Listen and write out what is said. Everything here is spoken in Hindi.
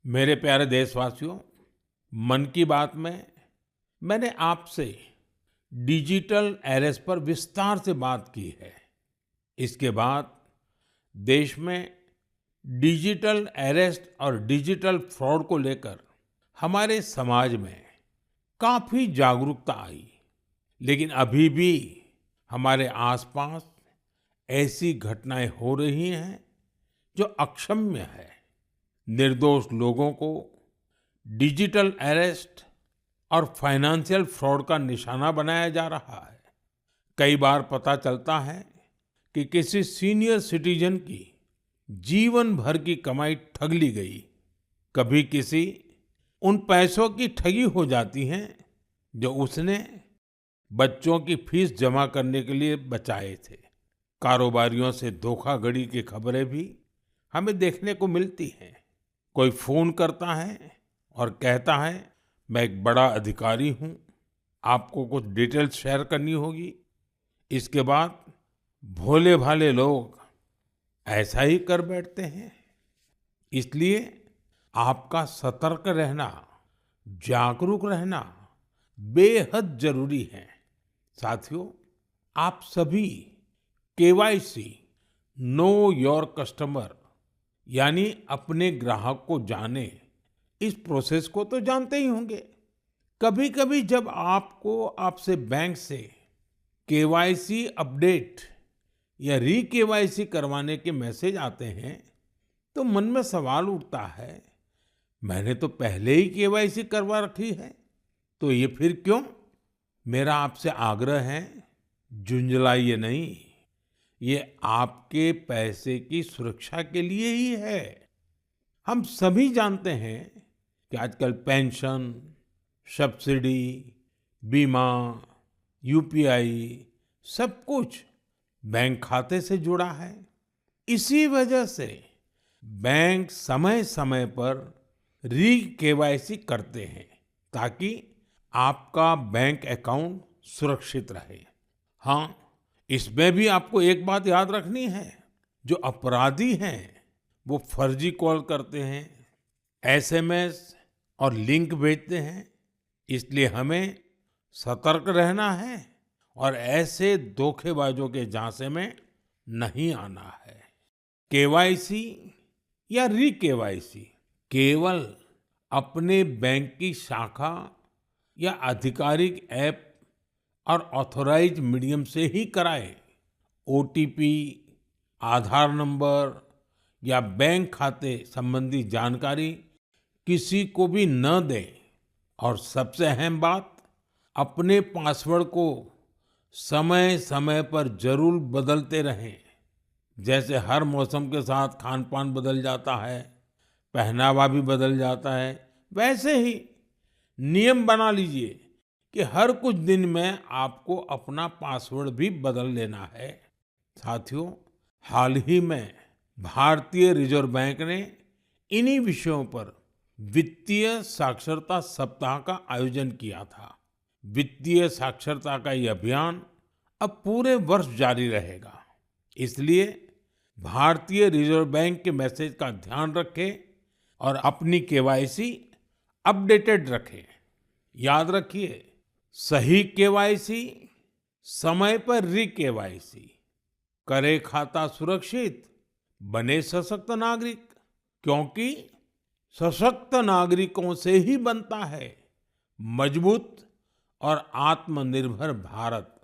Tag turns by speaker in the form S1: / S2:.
S1: मेरे प्यारे देशवासियों, मन की बात में मैंने आपसे डिजिटल अरेस्ट पर विस्तार से बात की है। इसके बाद देश में डिजिटल अरेस्ट और डिजिटल फ्रॉड को लेकर हमारे समाज में काफी जागरूकता आई। लेकिन अभी भी हमारे आसपास ऐसी घटनाएं हो रही हैं जो अक्षम्य है। निर्दोष लोगों को डिजिटल अरेस्ट और फाइनेंशियल फ्रॉड का निशाना बनाया जा रहा है। कई बार पता चलता है कि किसी सीनियर सिटीजन की जीवन भर की कमाई ठग ली गई। कभी किसी उन पैसों की ठगी हो जाती है जो उसने बच्चों की फीस जमा करने के लिए बचाए थे। कारोबारियों से धोखाधड़ी की खबरें भी हमें देखने को मिलती हैं। कोई फोन करता है और कहता है, मैं एक बड़ा अधिकारी हूं, आपको कुछ डिटेल्स शेयर करनी होगी। इसके बाद भोले भाले लोग ऐसा ही कर बैठते हैं। इसलिए आपका सतर्क रहना, जागरूक रहना बेहद जरूरी है। साथियों, आप सभी केवाईसी नो योर कस्टमर यानी अपने ग्राहक को जाने, इस प्रोसेस को तो जानते ही होंगे। कभी कभी जब आपको आपसे बैंक से केवाईसी अपडेट या री केवाईसी करवाने के मैसेज आते हैं तो मन में सवाल उठता है, मैंने तो पहले ही केवाईसी करवा रखी है, तो ये फिर क्यों? मेरा आपसे आग्रह है, झुंझलाइए नहीं। ये आपके पैसे की सुरक्षा के लिए ही है। हम सभी जानते हैं कि आजकल पेंशन, सब्सिडी, बीमा, यूपीआई सब कुछ बैंक खाते से जुड़ा है। इसी वजह से बैंक समय समय पर री केवाईसी करते हैं ताकि आपका बैंक अकाउंट सुरक्षित रहे। हाँ, इसमें भी आपको एक बात याद रखनी है, जो अपराधी हैं वो फर्जी कॉल करते हैं, एसएमएस और लिंक भेजते हैं। इसलिए हमें सतर्क रहना है और ऐसे धोखेबाजों के झांसे में नहीं आना है। केवाईसी या री केवाईसी केवल अपने बैंक की शाखा या आधिकारिक ऐप और ऑथराइज्ड मीडियम से ही कराएं। ओटीपी, आधार नंबर या बैंक खाते संबंधी जानकारी किसी को भी न दें। और सबसे अहम बात, अपने पासवर्ड को समय समय पर जरूर बदलते रहें। जैसे हर मौसम के साथ खान पान बदल जाता है, पहनावा भी बदल जाता है, वैसे ही नियम बना लीजिए कि हर कुछ दिन में आपको अपना पासवर्ड भी बदल लेना है। साथियों, हाल ही में भारतीय रिजर्व बैंक ने इन्हीं विषयों पर वित्तीय साक्षरता सप्ताह का आयोजन किया था। वित्तीय साक्षरता का ये अभियान अब पूरे वर्ष जारी रहेगा। इसलिए भारतीय रिजर्व बैंक के मैसेज का ध्यान रखें और अपनी केवाईसी अपडेटेड रखें। याद रखिए, सही केवाईसी, समय पर री केवाईसी, करे खाता सुरक्षित, बने सशक्त नागरिक। क्योंकि सशक्त नागरिकों से ही बनता है मजबूत और आत्मनिर्भर भारत।